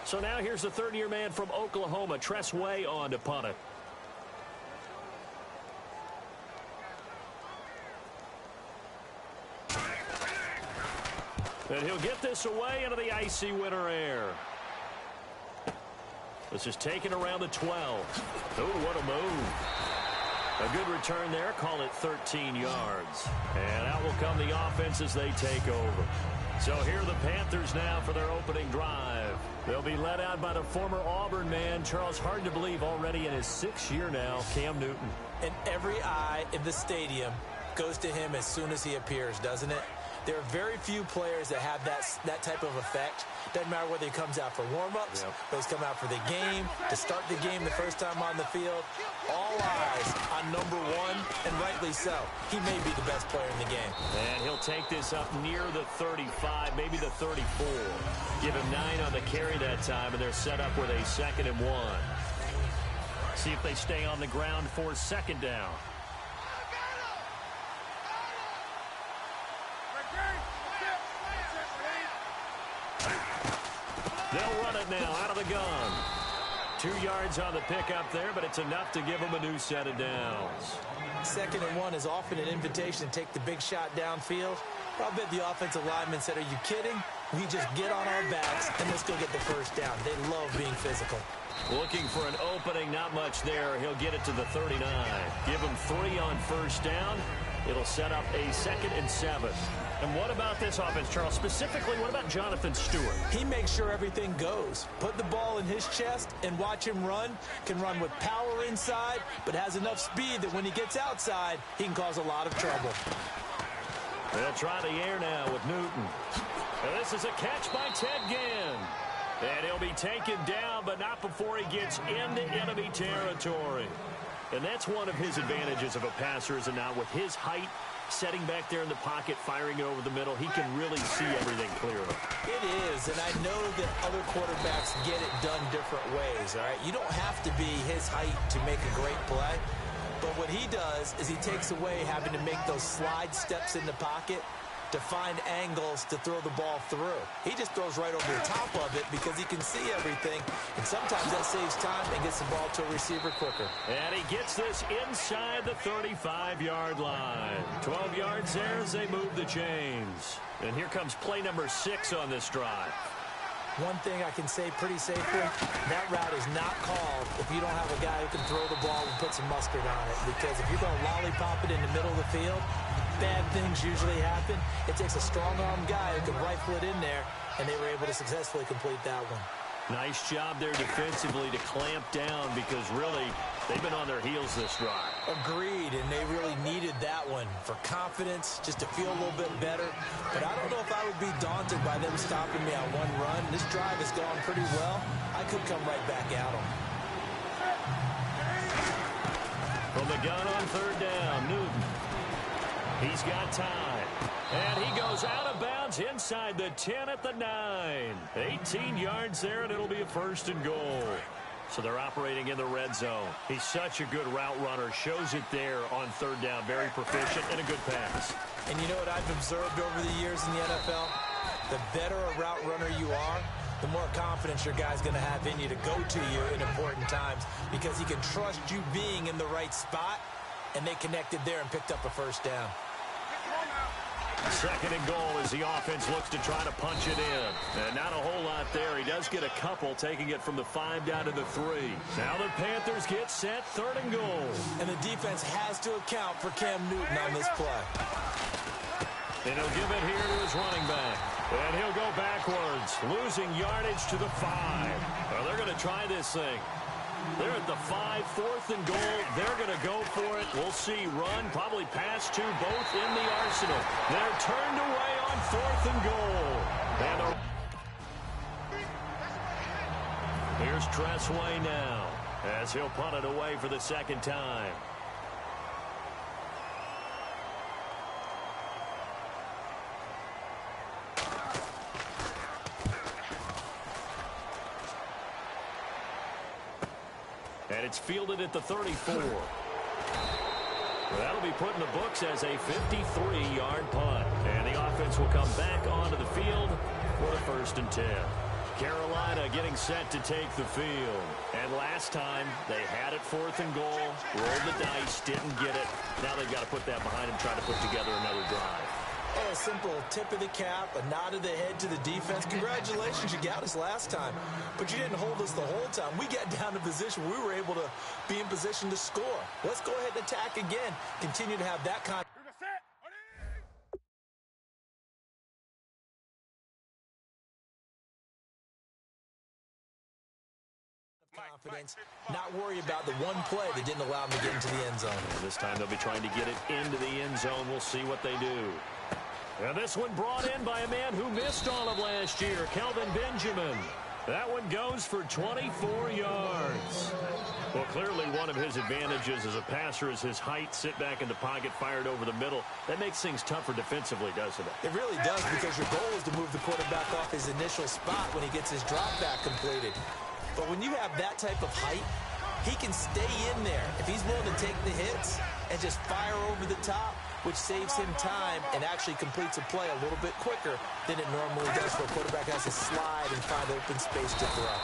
So now here's the third-year man from Oklahoma, Tress Way, on to punt it. And he'll get this away into the icy winter air. This is taken around the 12. Oh, what a move. A good return there. Call it 13 yards. And out will come the offense as they take over. So here are the Panthers now for their opening drive. They'll be led out by the former Auburn man, Charles, hard to believe, already in his 6th year now, Cam Newton. And every eye in the stadium goes to him as soon as he appears, doesn't it? There are very few players that have that type of effect. Doesn't matter whether he comes out for warm-ups, whether he's coming out for the game, to start the game the first time on the field. All eyes on number 1, and rightly so. He may be the best player in the game. And he'll take this up near the 35, maybe the 34. Give him 9 on the carry that time, and they're set up with a 2nd and 1. See if they stay on the ground for 2nd down. They'll run it now out of the gun. 2 yards on the pickup there, but it's enough to give them a new set of downs. 2nd and 1 is often an invitation to take the big shot downfield. I'll bet the offensive lineman said, are you kidding? We just get on our backs and let's go get the first down. They love being physical. Looking for an opening, not much there. He'll get it to the 39. Give him 3 on 1st down. It'll set up a 2nd and 7. And what about this offense, Charles? Specifically, what about Jonathan Stewart? He makes sure everything goes. Put the ball in his chest and watch him run. Can run with power inside, but has enough speed that when he gets outside, he can cause a lot of trouble. They'll try the air now with Newton. And this is a catch by Ted Ginn. And he'll be taken down, but not before he gets into enemy territory. And that's one of his advantages of a passer, is not with his height, setting back there in the pocket, firing it over the middle. He can really see everything clearly. It is, and I know that other quarterbacks get it done different ways, all right? You don't have to be his height to make a great play. But what he does is he takes away having to make those slide steps in the pocket to find angles to throw the ball through. He just throws right over the top of it because he can see everything, and sometimes that saves time and gets the ball to a receiver quicker. And he gets this inside the 35-yard line. 12 yards there as they move the chains. And here comes play number 6 on this drive. One thing I can say pretty safely, that route is not called if you don't have a guy who can throw the ball and put some mustard on it. Because if you're going to lollipop it in the middle of the field, bad things usually happen. It takes a strong-arm guy who can rifle it in there, and they were able to successfully complete that one. Nice job there defensively to clamp down, because really they've been on their heels this drive. Agreed, and they really needed that one for confidence, just to feel a little bit better. But I don't know if I would be daunted by them stopping me on one run. This drive has gone pretty well. I could come right back at them. From the gun on 3rd down, Newton. He's got time. And he goes out of bounds inside the 10 at the 9. 18 yards there, and it'll be a 1st and goal. So they're operating in the red zone. He's such a good route runner. Shows it there on 3rd down. Very proficient and a good pass. And you know what I've observed over the years in the NFL? The better a route runner you are, the more confidence your guy's going to have in you to go to you in important times, because he can trust you being in the right spot, and they connected there and picked up a 1st down. 2nd and goal as the offense looks to try to punch it in. And not a whole lot there. He does get a couple, taking it from the 5 down to the 3. Now the Panthers get set, 3rd and goal. And the defense has to account for Cam Newton on this play. And he'll give it here to his running back. And he'll go backwards, losing yardage to the 5. Well, they're going to try this thing. They're at the 5, 4th and goal. They're going to go for it. We'll see. Run, probably pass to both in the arsenal. They're turned away on 4th and goal. And here's Tress Way now as he'll punt it away for the 2nd time. And it's fielded at the 34. That'll be put in the books as a 53-yard punt. And the offense will come back onto the field for the 1st and 10. Carolina getting set to take the field. And last time, they had it 4th and goal, rolled the dice, didn't get it. Now they've got to put that behind them, try to put together another drive. Oh, a simple tip of the cap, a nod of the head to the defense. Congratulations, you got us last time. But you didn't hold us the whole time. We got down to position where we were able to be in position to score. Let's go ahead and attack again. Continue to have that kind of confidence, not worry about the one play that didn't allow them to get into the end zone. And this time they'll be trying to get it into the end zone. We'll see what they do. And this one brought in by a man who missed all of last year, Kelvin Benjamin. That one goes for 24 yards. Well, clearly one of his advantages as a passer is his height. Sit back in the pocket, fired over the middle. That makes things tougher defensively, doesn't it? It really does, because your goal is to move the quarterback off his initial spot when he gets his drop back completed. But when you have that type of height, he can stay in there. If he's willing to take the hits and just fire over the top, which saves him time and actually completes a play a little bit quicker than it normally does, where a quarterback has to slide and find open space to throw.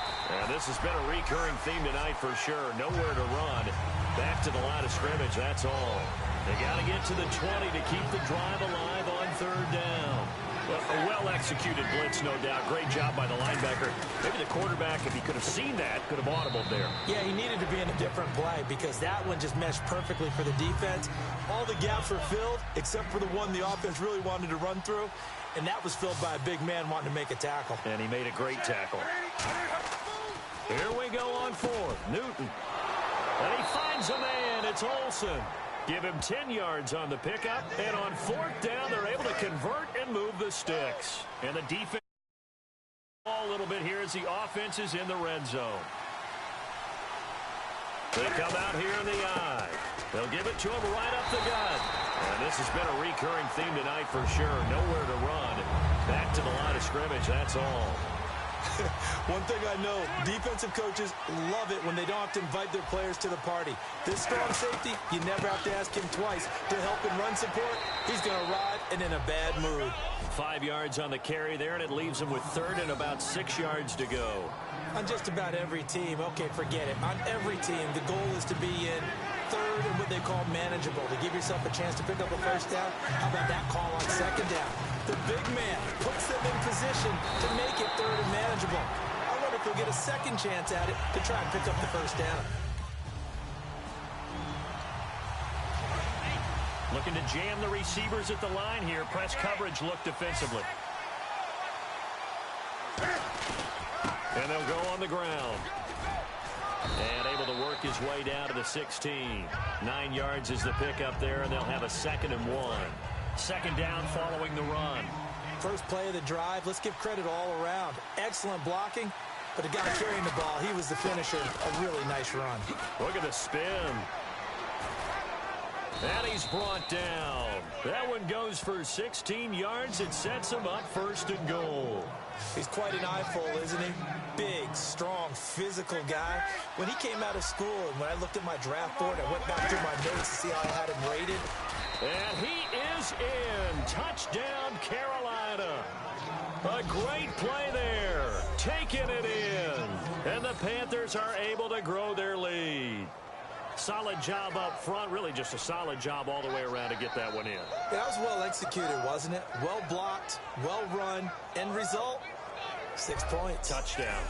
And this has been a recurring theme tonight for sure. Nowhere to run. Back to the line of scrimmage, that's all. They got to get to the 20 to keep the drive alive on 3rd down. Well, a well-executed blitz, no doubt. Great job by the linebacker. Maybe the quarterback, if he could have seen that, could have audibled there. Yeah, he needed to be in a different play, because that one just meshed perfectly for the defense. All the gaps were filled, except for the one the offense really wanted to run through, and that was filled by a big man wanting to make a tackle. And he made a great tackle. Here we go on 4th. Newton. And he finds a man. It's Olsen. Give him 10 yards on the pickup, and on 4th down, they're able to convert and move the sticks. And the defense a little bit here as the offense is in the red zone. They come out here in the eye. They'll give it to him right up the gut. And this has been a recurring theme tonight for sure. Nowhere to run. Back to the line of scrimmage, that's all. One thing I know, defensive coaches love it when they don't have to invite their players to the party. This strong safety, you never have to ask him twice to help in run support. He's going to arrive and in a bad mood. 5 yards on the carry there, and it leaves him with 3rd and about 6 yards to go. On just about every team, okay, forget it. On every team, the goal is to be in 3rd and what they call manageable, to give yourself a chance to pick up a 1st down. How about that call on 2nd down? The big man puts them in position to make it 3rd and manageable. I wonder if he'll get a 2nd chance at it to try and pick up the 1st down. Looking to jam the receivers at the line here. Press coverage look defensively. And they'll go on the ground. And able to work his way down to the 16. 9 yards is the pickup there, and they'll have a 2nd and 1. 2nd down following the run. First play of the drive. Let's give credit all around. Excellent blocking, but the guy carrying the ball, he was the finisher. A really nice run. Look at the spin. And he's brought down. That one goes for 16 yards. It sets him up 1st and goal. He's quite an eyeful, isn't he? Big, strong, physical guy. When he came out of school, and when I looked at my draft board, I went back through my notes to see how I had him rated. And he is in. Touchdown, Carolina. A great play there. Taking it in. And the Panthers are able to grow their lead. Solid job up front. Really just a solid job all the way around to get that one in. That was well executed, wasn't it? Well blocked, well run. End result, 6 points. Touchdown.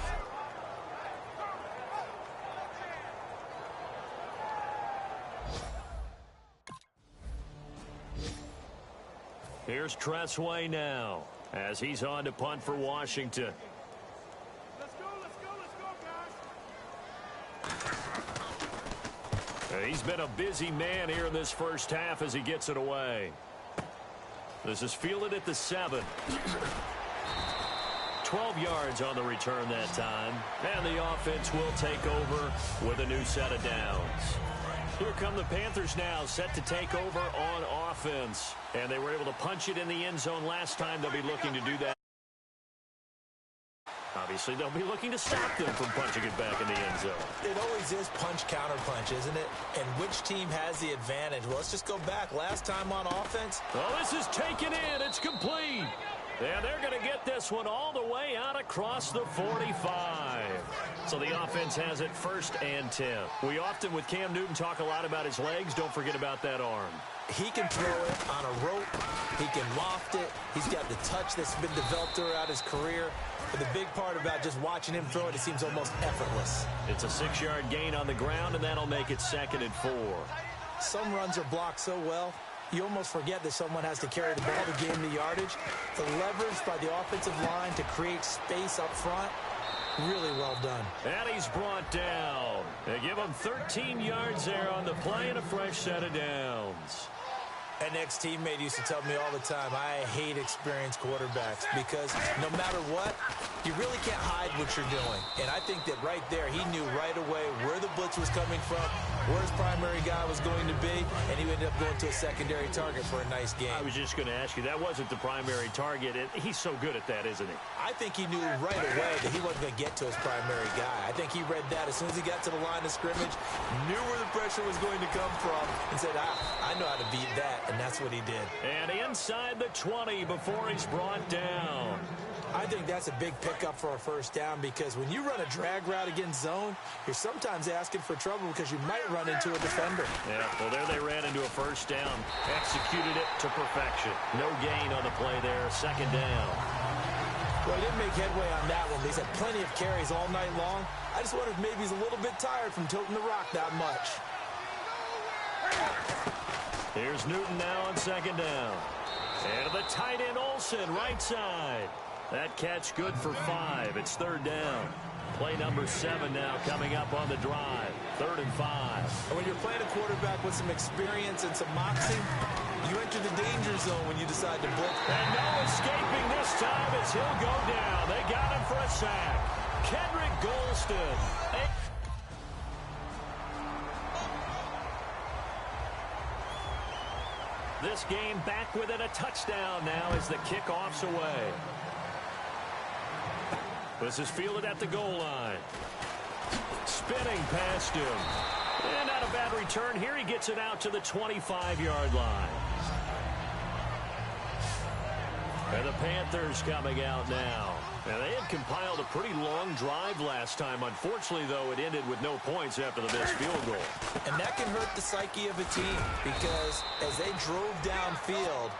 Here's Tressway now as he's on to punt for Washington. He's been a busy man here in this 1st half as he gets it away. This is fielded at the 7. 12 yards on the return that time. And the offense will take over with a new set of downs. Here come the Panthers now, set to take over on offense. And they were able to punch it in the end zone last time. They'll be looking to do that. Obviously, they'll be looking to stop them from punching it back in the end zone. It always is punch-counter-punch, isn't it? And which team has the advantage? Well, let's just go back. Last time on offense. Oh, this is taken in. It's complete. And they're going to get this one all the way out across the 45. So the offense has it 1st and 10. We often, with Cam Newton, talk a lot about his legs. Don't forget about that arm. He can throw it on a rope. He can loft it. He's got the touch that's been developed throughout his career. But the big part about just watching him throw it, it seems almost effortless. It's a 6-yard gain on the ground, and that'll make it 2nd and 4. Some runs are blocked so well, you almost forget that someone has to carry the ball to gain the yardage. The leverage by the offensive line to create space up front, really well done. And he's brought down. They give him 13 yards there on the play and a fresh set of downs. An ex-teammate used to tell me all the time, I hate experienced quarterbacks because no matter what, you really can't hide what you're doing. And I think that right there, he knew right away where the blitz was coming from, where his primary guy was going to be, and he ended up going to a secondary target for a nice game. I was just going to ask you, that wasn't the primary target. He's so good at that, isn't he? I think he knew right away that he wasn't going to get to his primary guy. I think he read that as soon as he got to the line of scrimmage, knew where the pressure was going to come from, and said, I know how to beat that. And that's what he did. And inside the 20 before he's brought down. I think that's a big pickup for a 1st down because when you run a drag route against zone, you're sometimes asking for trouble because you might run into a defender. Yeah, well, there they ran into a 1st down. Executed it to perfection. No gain on the play there. 2nd down. Well, he didn't make headway on that one. He's had plenty of carries all night long. I just wonder if maybe he's a little bit tired from tilting the rock that much. Here's Newton now on 2nd down. And the tight end Olsen, right side. That catch good for 5. It's 3rd down. Play number 7 now coming up on the drive. 3rd and 5. And when you're playing a quarterback with some experience and some moxie, you enter the danger zone when you decide to blitz. And no escaping this time as he'll go down. They got him for a sack. Kendrick Golston. This game back within a touchdown now as the kickoff's away. This is fielded at the goal line. Spinning past him. And not a bad return. Here he gets it out to the 25-yard line. And the Panthers coming out now. And they had compiled a pretty long drive last time. Unfortunately, though, it ended with no points after the missed field goal. And that can hurt the psyche of a team because as they drove downfield,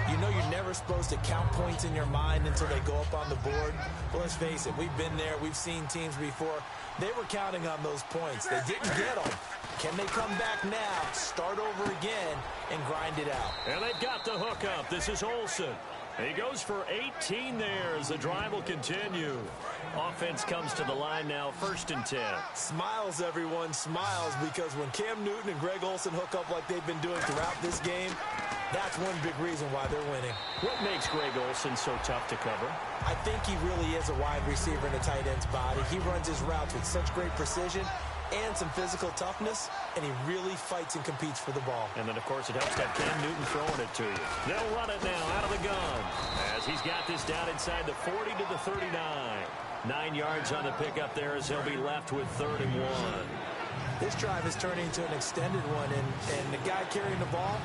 you know you're never supposed to count points in your mind until they go up on the board. But let's face it, we've been there. We've seen teams before. They were counting on those points. They didn't get them. Can they come back now, start over again, and grind it out? And they've got the hook up. This is Olsen. He goes for 18 there as the drive will continue. Offense comes to the line now, 1st and 10. Smiles, everyone, smiles, because when Cam Newton and Greg Olsen hook up like they've been doing throughout this game, that's one big reason why they're winning. What makes Greg Olsen so tough to cover? I think he really is a wide receiver in a tight end's body. He runs his routes with such great precision and some physical toughness, and he really fights and competes for the ball. And then, of course, it helps to have Cam Newton throwing it to you. They'll run it now out of the gun as he's got this down inside the 40 to the 39. 9 yards on the pickup there as he'll be left with 3rd and 1. This drive is turning into an extended one, and the guy carrying the ball,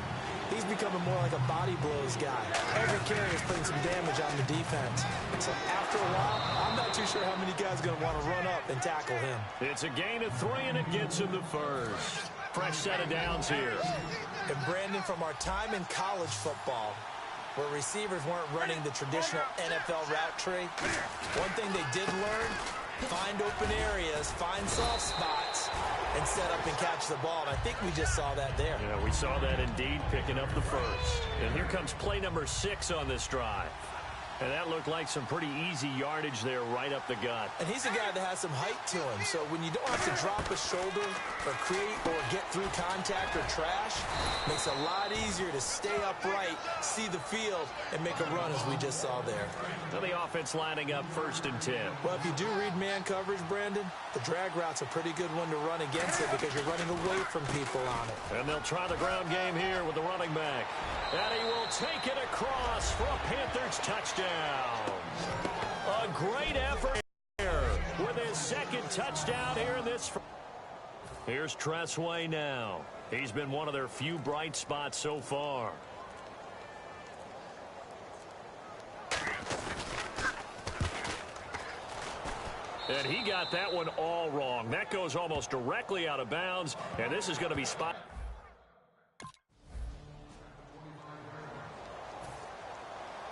he's becoming more like a body blows guy. Every carry is putting some damage on the defense. So after a while, I'm not too sure how many guys are going to want to run up and tackle him. It's a gain of 3, and it gets him the 1st. Fresh set of downs here. And Brandon, from our time in college football, where receivers weren't running the traditional NFL route tree, one thing they did learn, find open areas, find soft spots, and set up and catch the ball. And I think we just saw that there. Yeah, we saw that indeed, picking up the 1st. And here comes play number 6 on this drive. And that looked like some pretty easy yardage there right up the gut. And he's a guy that has some height to him. So when you don't have to drop a shoulder or create or get through contact or trash, it makes it a lot easier to stay upright, see the field, and make a run as we just saw there. Now the offense lining up 1st and 10. Well, if you do read man coverage, Brandon, the drag route's a pretty good one to run against it because you're running away from people on it. And they'll try the ground game here with the running back. And he will take it across for a Panthers touchdown. A great effort here with his 2nd touchdown here in this. Here's Tressway now. He's been one of their few bright spots so far. And he got that one all wrong. That goes almost directly out of bounds, and this is going to be spot.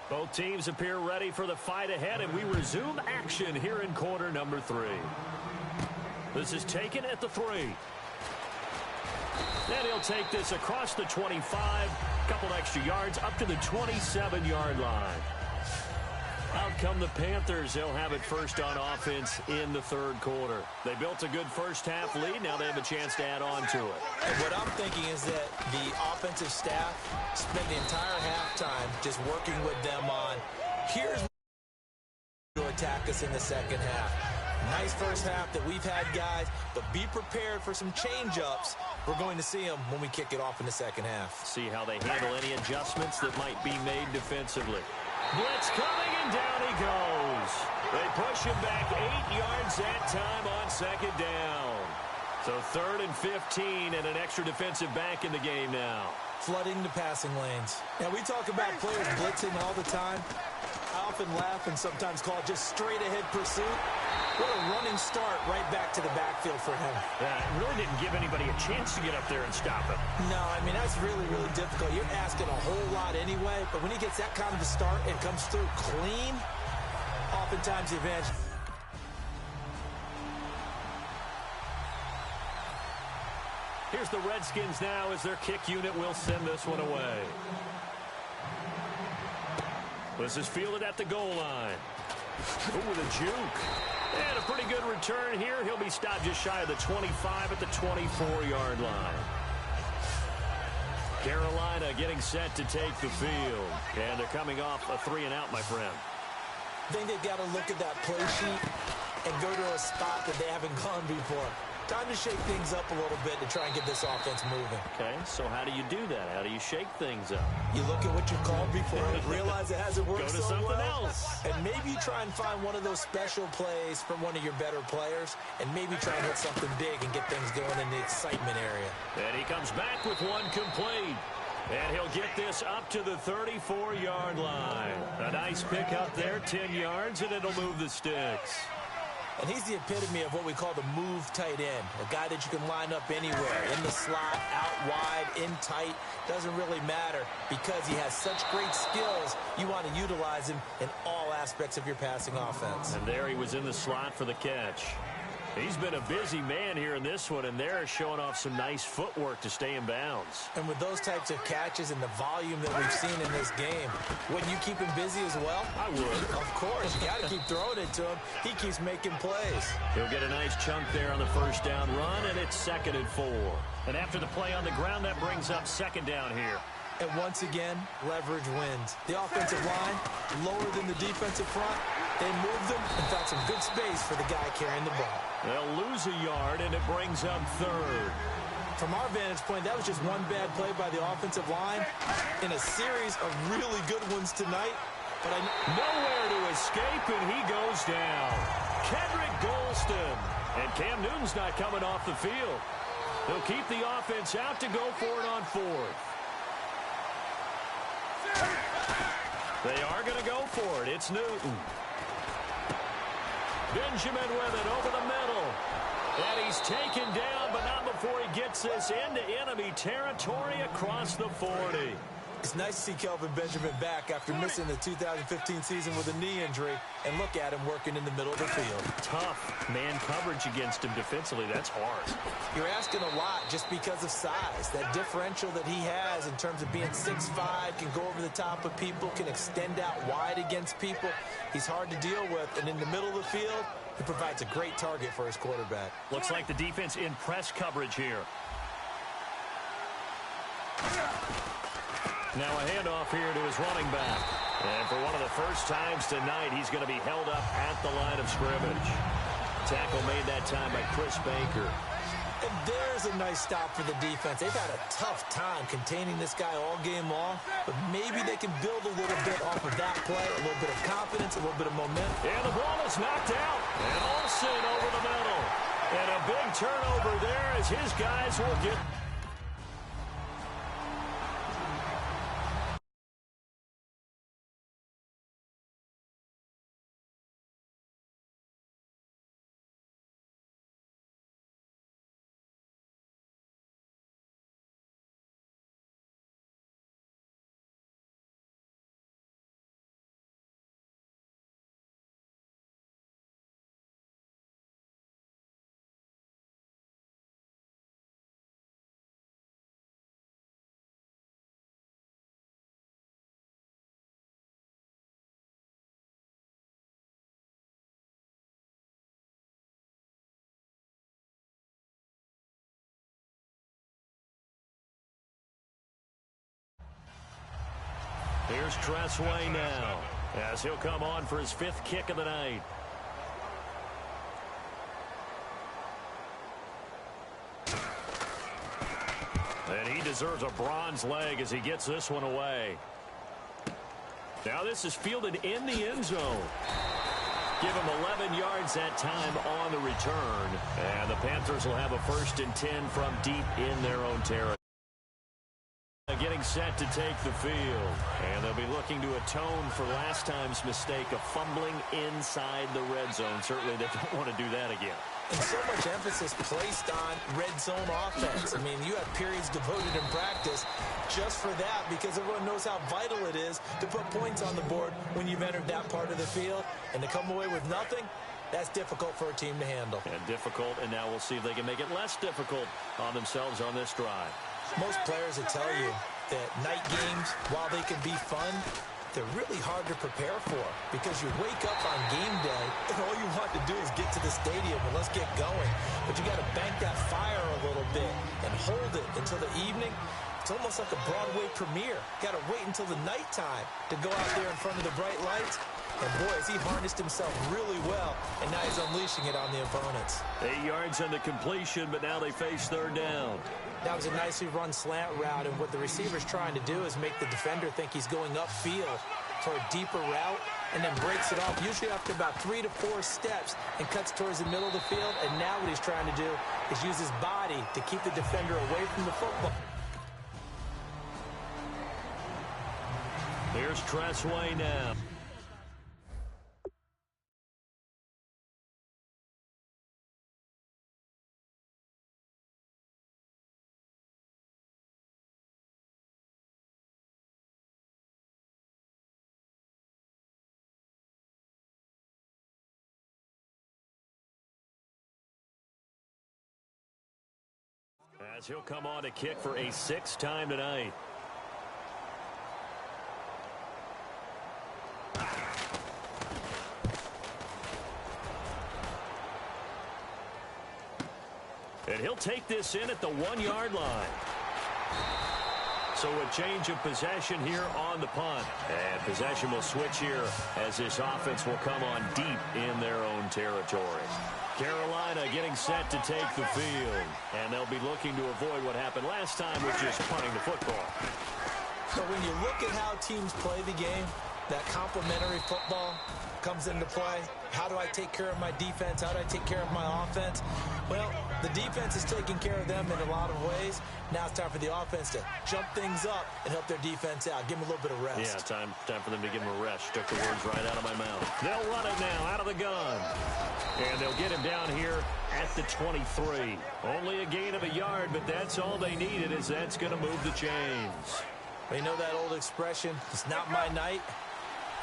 Both teams appear ready for the fight ahead, and we resume action here in quarter number 3. This is taken at the 3. And he'll take this across the 25, couple extra yards up to the 27-yard line. Out come the Panthers. They'll have it first on offense in the third quarter. They built a good first-half lead. Now they have a chance to add on to it. And what I'm thinking is that the offensive staff spent the entire halftime just working with them on, here's to attack us in the second half. Nice first half that we've had, guys, but be prepared for some change-ups. We're going to see them when we kick it off in the second half. See how they handle any adjustments that might be made defensively. Blitz coming, and down he goes. They push him back 8 yards that time on second down. So 3rd and 15 and an extra defensive back in the game now. Flooding the passing lanes. Now, we talk about players blitzing all the time. I often laugh and sometimes call it just straight-ahead pursuit. What a running start right back to the backfield for him. Yeah, it really didn't give anybody a chance to get up there and stop him. No, I mean, that's really, really difficult. You're asking a whole lot anyway, but when he gets that kind of a start and comes through clean, oftentimes the advantage. Here's the Redskins now as their kick unit will send this one away. This is fielded at the goal line. Ooh, with a juke. And a pretty good return here. He'll be stopped just shy of the 25 at the 24-yard line. Carolina getting set to take the field. And they're coming off a 3-and-out, my friend. I think they've got to look at that play sheet and go to a spot that they haven't gone before. Time to shake things up a little bit to try and get this offense moving. Okay, so how do you do that? How do you shake things up? You look at what you've called before, realize it hasn't worked so well. Go to something else. And maybe you try and find one of those special plays from one of your better players, and maybe try and hit something big and get things going in the excitement area. And he comes back with one complete. And he'll get this up to the 34-yard line. A nice pick up there, 10 yards, and it'll move the sticks. And he's the epitome of what we call the move tight end, a guy that you can line up anywhere, in the slot, out wide, in tight, doesn't really matter because he has such great skills. You want to utilize him in all aspects of your passing offense. And there he was in the slot for the catch. He's been a busy man here in this one, and they're showing off some nice footwork to stay in bounds. And with those types of catches and the volume that we've seen in this game, wouldn't you keep him busy as well? I would. Of course. You got to keep throwing it to him. He keeps making plays. He'll get a nice chunk there on the first down run, and it's 2nd and 4. And after the play on the ground, that brings up 2nd down here. And once again, leverage wins. The offensive line, lower than the defensive front. They moved them and found some good space for the guy carrying the ball. They'll lose a yard, and it brings up 3rd. From our vantage point, that was just one bad play by the offensive line in a series of really good ones tonight. But nowhere to escape, and he goes down. Kendrick Golston. And Cam Newton's not coming off the field. They'll keep the offense out to go for it on 4th. They are going to go for it. It's Newton. Benjamin with it over the middle. And he's taken down, but not before he gets this into enemy territory across the 40. It's nice to see Kelvin Benjamin back after missing the 2015 season with a knee injury. And look at him working in the middle of the field. Tough man coverage against him defensively. That's hard. You're asking a lot just because of size. That differential that he has in terms of being 6'5", can go over the top of people, can extend out wide against people. He's hard to deal with. And in the middle of the field, he provides a great target for his quarterback. Looks like the defense in press coverage here. Now a handoff here to his running back. And for one of the first times tonight, he's going to be held up at the line of scrimmage. Tackle made that time by Chris Baker. And there's a nice stop for the defense. They've had a tough time containing this guy all game long, but maybe they can build a little bit off of that play, a little bit of confidence, a little bit of momentum. And the ball is knocked out. And Olsen over the middle. And a big turnover there as his guys will get... Here's Tressway now as he'll come on for his 5th kick of the night. And he deserves a bronze leg as he gets this one away. Now this is fielded in the end zone. Give him 11 yards that time on the return. And the Panthers will have a 1st and 10 from deep in their own territory. Getting set to take the field. And they'll be looking to atone for last time's mistake of fumbling inside the red zone. Certainly they don't want to do that again. And so much emphasis placed on red zone offense. I mean, you have periods devoted in practice just for that because everyone knows how vital it is to put points on the board when you've entered that part of the field. And to come away with nothing, that's difficult for a team to handle. And difficult, and now we'll see if they can make it less difficult on themselves on this drive. Most players will tell you that night games, while they can be fun, they're really hard to prepare for because you wake up on game day and all you want to do is get to the stadium and let's get going. But you got to bank that fire a little bit and hold it until the evening. It's almost like a Broadway premiere. Got to wait until the nighttime to go out there in front of the bright lights. And boy, has he harnessed himself really well, and now he's unleashing it on the opponents. 8 yards on the completion, but now they face 3rd down. That was a nicely run slant route, and what the receiver's trying to do is make the defender think he's going upfield for a deeper route, and then breaks it off, usually after about 3 to 4 steps, and cuts towards the middle of the field. And now what he's trying to do is use his body to keep the defender away from the football. Here's Tressway now. As he'll come on to kick for a 6th time tonight. And he'll take this in at the 1-yard line. So a change of possession here on the punt. And possession will switch here as this offense will come on deep in their own territory. Carolina getting set to take the field. And they'll be looking to avoid what happened last time, which is punting the football. So when you look at how teams play the game, that complementary football comes into play. How do I take care of my defense? How do I take care of my offense? Well, the defense is taking care of them in a lot of ways. Now it's time for the offense to jump things up and help their defense out. Give them a little bit of rest. Yeah, time for them to give them a rest. Took the words right out of my mouth. They'll run it now out of the gun. And they'll get him down here at the 23. Only a gain of a yard, but that's all they needed, as that's going to move the chains. They know that old expression, it's not my night.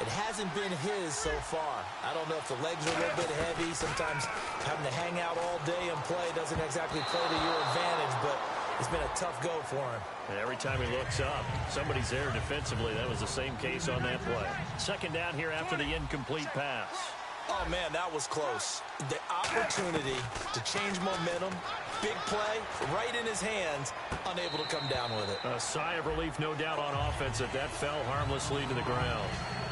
It hasn't been his so far. I don't know if the legs are a little bit heavy. Sometimes having to hang out all day and play doesn't exactly play to your advantage, but it's been a tough go for him. And every time he looks up, somebody's there defensively. That was the same case on that play. 2nd down here after the incomplete pass. Oh, man, that was close. The opportunity to change momentum, big play, right in his hands, unable to come down with it. A sigh of relief, no doubt, on offense that fell harmlessly to the ground.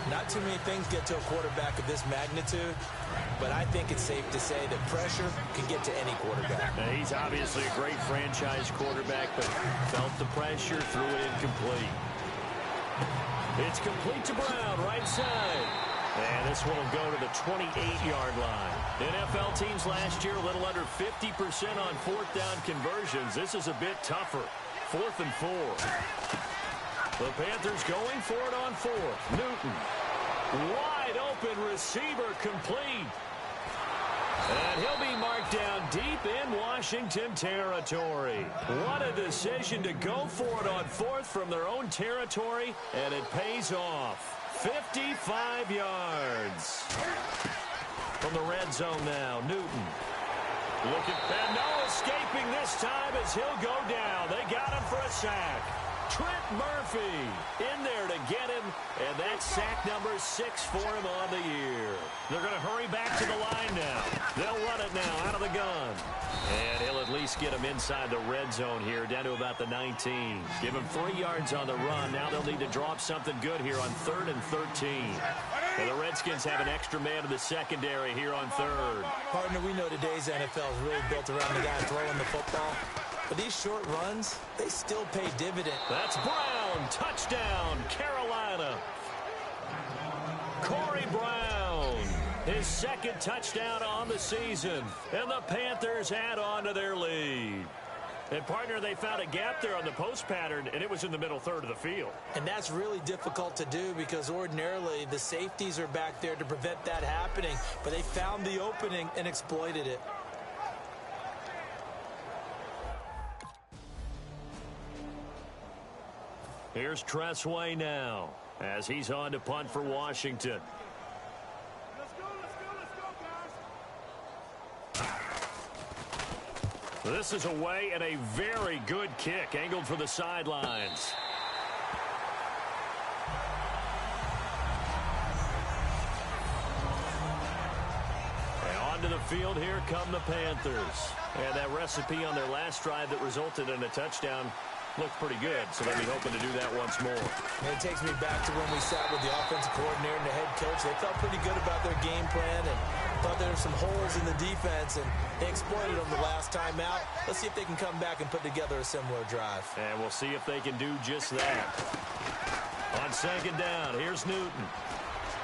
Not too many things get to a quarterback of this magnitude, but I think it's safe to say that pressure can get to any quarterback. Now, he's obviously a great franchise quarterback, but felt the pressure, threw it incomplete. It's complete to Brown, right side. And this one will go to the 28-yard line. NFL teams last year a little under 50% on 4th down conversions. This is a bit tougher. 4th and 4. The Panthers going for it on 4th. Newton. Wide open receiver, complete. And he'll be marked down deep in Washington territory. What a decision to go for it on 4th from their own territory, and it pays off. 55 yards. From the red zone now, Newton. Look at that. No escaping this time as he'll go down. They got him for a sack. Trent Murphy in there to get him, and that's sack number 6 for him on the year. They're going to hurry back to the line now. They'll run it now out of the gun. And he'll at least get him inside the red zone here, down to about the 19. Give him 3 yards on the run. Now they'll need to drop something good here on 3rd and 13. And the Redskins have an extra man in the secondary here on 3rd. Partner, we know today's NFL is really built around the guy throwing the football. But these short runs, they still pay dividend. That's Brown. Touchdown, Carolina. Corey Brown, his 2nd touchdown on the season. And the Panthers add on to their lead. And, partner, they found a gap there on the post pattern, and it was in the middle 3rd of the field. And that's really difficult to do because ordinarily the safeties are back there to prevent that happening. But they found the opening and exploited it. Here's Tressway now as he's on to punt for Washington. This is away and a very good kick angled for the sidelines. And onto the field here come the Panthers. And that recipe on their last drive that resulted in a touchdown looked pretty good, so they'll be hoping to do that once more. And it takes me back to when we sat with the offensive coordinator and the head coach. They felt pretty good about their game plan and thought there were some holes in the defense, and they exploited them the last time out. Let's see if they can come back and put together a similar drive. And we'll see if they can do just that. On 2nd down, here's Newton.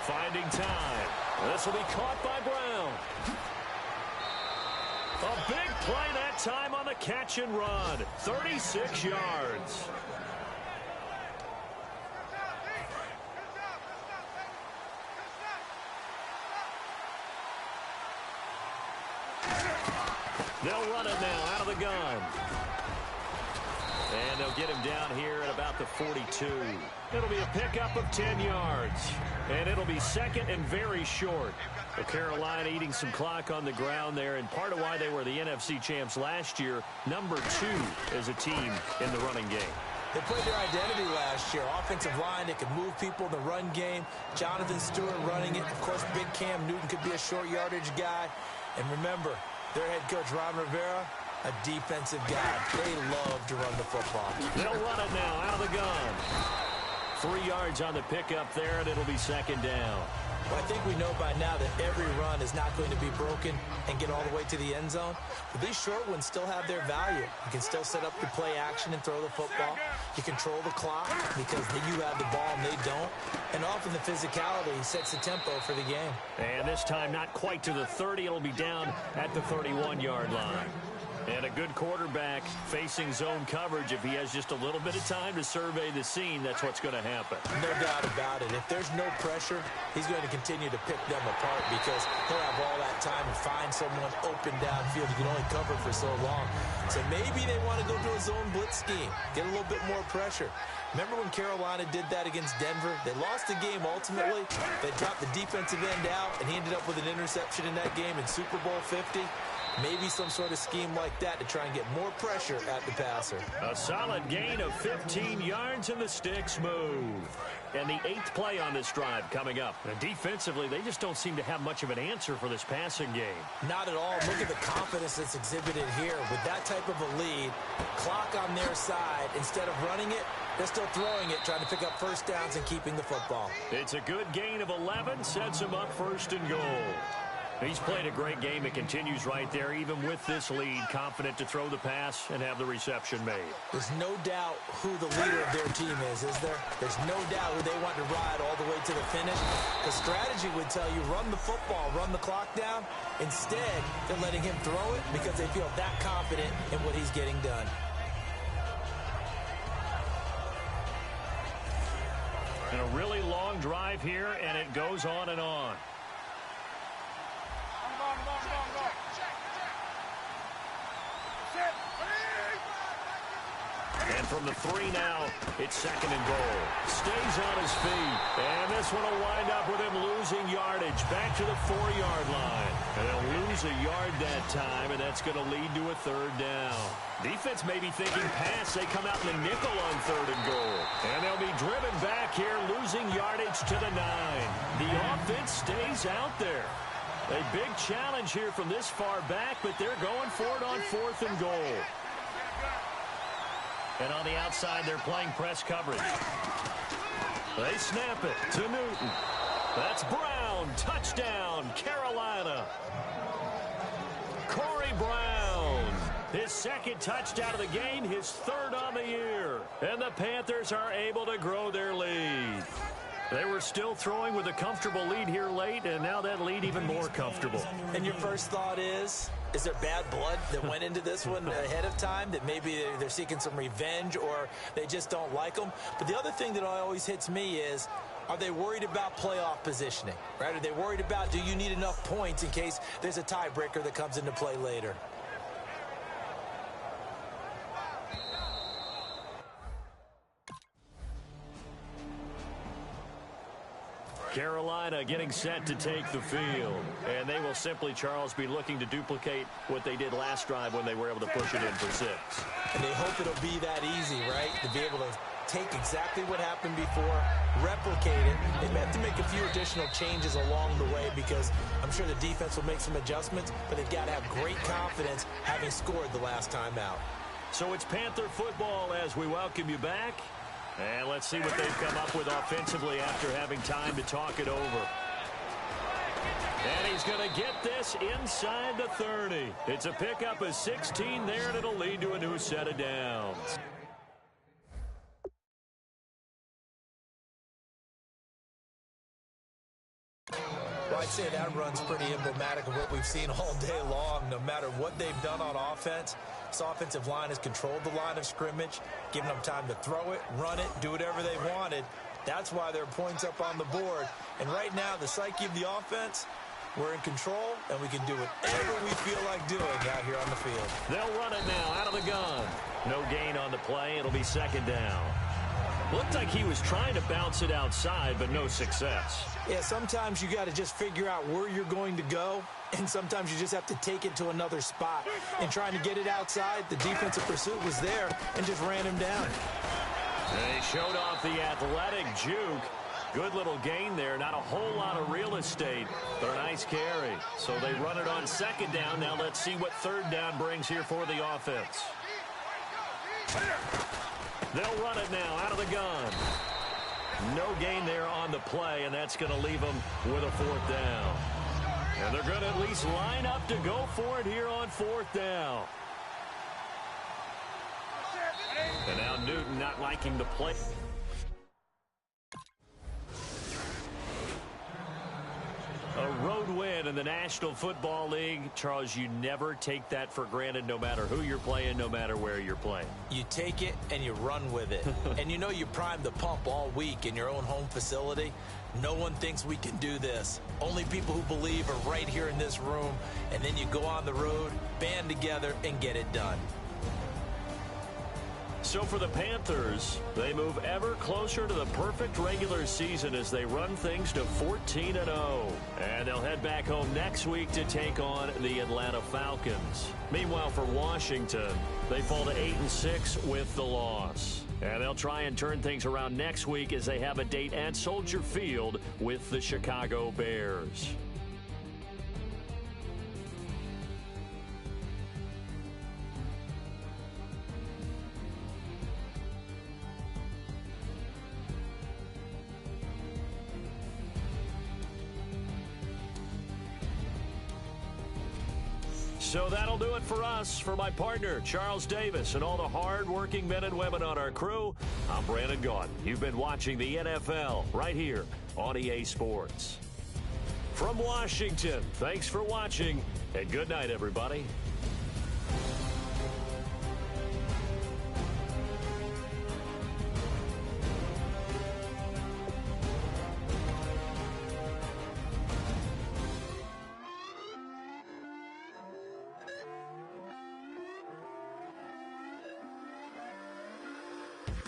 Finding time. This will be caught by Brown. A big play that time on the catch and run. 36 yards. They'll run it now out of the gun. And they'll get him down here at about the 42. It'll be a pickup of 10 yards. And it'll be 2nd and very short. Well, Carolina eating some clock on the ground there, and part of why they were the NFC champs last year, number 2 as a team in the running game. They played their identity last year. Offensive line, they could move people in the run game. Jonathan Stewart running it. Of course, big Cam Newton could be a short yardage guy. And remember, their head coach, Ron Rivera, a defensive guy. They love to run the football. They'll run it now out of the gun. 3 yards on the pickup there, and it'll be 2nd down. Well, I think we know by now that every run is not going to be broken and get all the way to the end zone. But these short ones still have their value. You can still set up your play action and throw the football. You control the clock because you have the ball and they don't. And often the physicality sets the tempo for the game. And this time not quite to the 30. It'll be down at the 31-yard line. And a good quarterback facing zone coverage. If he has just a little bit of time to survey the scene, that's what's going to happen. No doubt about it. If there's no pressure, he's going to continue to pick them apart because he'll have all that time to find someone open downfield. You can only cover for so long. So maybe they want to go to a zone blitz scheme, get a little bit more pressure. Remember when Carolina did that against Denver? They lost the game ultimately. They dropped the defensive end out, and he ended up with an interception in that game in Super Bowl 50. Maybe some sort of scheme like that to try and get more pressure at the passer. A solid gain of 15 yards and the sticks move. And the 8th play on this drive coming up. And defensively, they just don't seem to have much of an answer for this passing game. Not at all. Look at the confidence that's exhibited here. With that type of a lead, clock on their side, instead of running it, they're still throwing it, trying to pick up first downs and keeping the football. It's a good gain of 11, sets them up 1st and goal. He's played a great game. It continues right there, even with this lead, confident to throw the pass and have the reception made. There's no doubt who the leader of their team is there? There's no doubt who they want to ride all the way to the finish. The strategy would tell you, run the football, run the clock down. Instead, they're letting him throw it because they feel that confident in what he's getting done. And a really long drive here, and it goes on and on. And from the 3 now, it's 2nd and goal. Stays on his feet. And this one will wind up with him losing yardage back to the 4-yard line. And they'll lose a yard that time, and that's going to lead to a 3rd down. Defense may be thinking pass. They come out in the nickel on 3rd and goal. yards to the 9. The offense stays out there. A big challenge here from this far back, but they're going for it on 4th and goal. And on the outside, they're playing press coverage. They snap it to Newton. That's Brown. Touchdown, Carolina. Corey Brown. His 2nd touchdown of the game, his 3rd on the year. And the Panthers are able to grow their lead. They were still throwing with a comfortable lead here late, and now that lead even more comfortable. And your first thought is there bad blood that went into this one ahead of time, that maybe they're seeking some revenge or they just don't like them? But the other thing that always hits me is, are they worried about playoff positioning, right? Are they worried about, do you need enough points in case there's a tiebreaker that comes into play later? Carolina getting set to take the field. And they will simply, Charles, be looking to duplicate what they did last drive when they were able to push it in for 6. And they hope it'll be that easy, right? To be able to take exactly what happened before, replicate it. They may have to make a few additional changes along the way because I'm sure the defense will make some adjustments, but they've got to have great confidence having scored the last time out. So it's Panther football as we welcome you back. And let's see what they've come up with offensively after having time to talk it over. And he's going to get this inside the 30. It's a pickup of 16 there, and it'll lead to a new set of downs. Well, I'd say that run's pretty emblematic of what we've seen all day long. No matter what they've done on offense, this offensive line has controlled the line of scrimmage, given them time to throw it, run it, do whatever they wanted. That's why there are points up on the board. And right now, the psyche of the offense, we're in control, and we can do whatever we feel like doing out here on the field. They'll run it now out of the gun. No gain on the play. It'll be 2nd down. Looked like he was trying to bounce it outside, but no success. Yeah, sometimes you got to just figure out where you're going to go, and sometimes you just have to take it to another spot. And trying to get it outside, the defensive pursuit was there and just ran him down. They showed off the athletic juke. Good little gain there. Not a whole lot of real estate, but a nice carry. So they run it on 2nd down. Now let's see what 3rd down brings here for the offense. They'll run it now out of the gun. No gain there on the play, and that's going to leave them with a 4th down. And they're going to at least line up to go for it here on 4th down. And now Newton not liking the play. A road win in the National Football League. Charles, you never take that for granted no matter who you're playing, no matter where you're playing. You take it and you run with it. And you know you primed the pump all week in your own home facility. No one thinks we can do this. Only people who believe are right here in this room. And then you go on the road, band together, and get it done. So for the Panthers, they move ever closer to the perfect regular season as they run things to 14-0. And they'll head back home next week to take on the Atlanta Falcons. Meanwhile, for Washington, they fall to 8-6 with the loss. And they'll try and turn things around next week as they have a date at Soldier Field with the Chicago Bears. So that'll do it for us. For my partner, Charles Davis, and all the hard-working men and women on our crew, I'm Brandon Gaudin. You've been watching the NFL right here on EA Sports. From Washington, thanks for watching, and good night, everybody.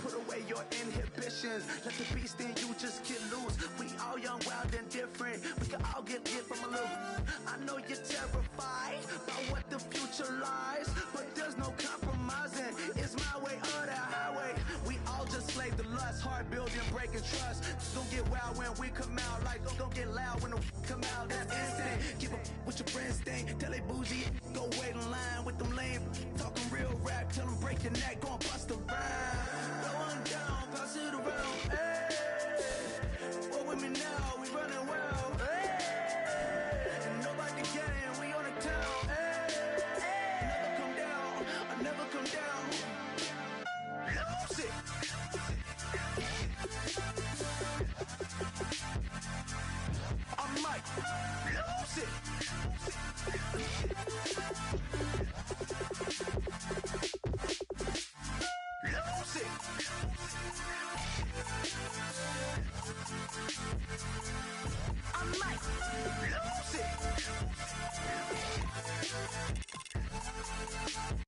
Put away your inhibitions. Let the beast in you just get loose. We all young, wild, and different. We can all get hit from a little. I know you're terrified by what the future lies, but there's no compromising. It's my way or the highway. We all just slave to lust, heart building, breaking trust. Don't get wild when we come out, like don't get loud when the come out. That's instinct. Keep up with your friends thing. Tell they bougie, go wait in line with them lame. Talking real rap, tell them break your neck, go and bust a rhyme. Going down, pass it around. Hey, what with me now? We running well. Hey, and nobody can. We on the town. Hey, never come down. I never come down. Lose it. I might lose it. Lose it. I might lose it.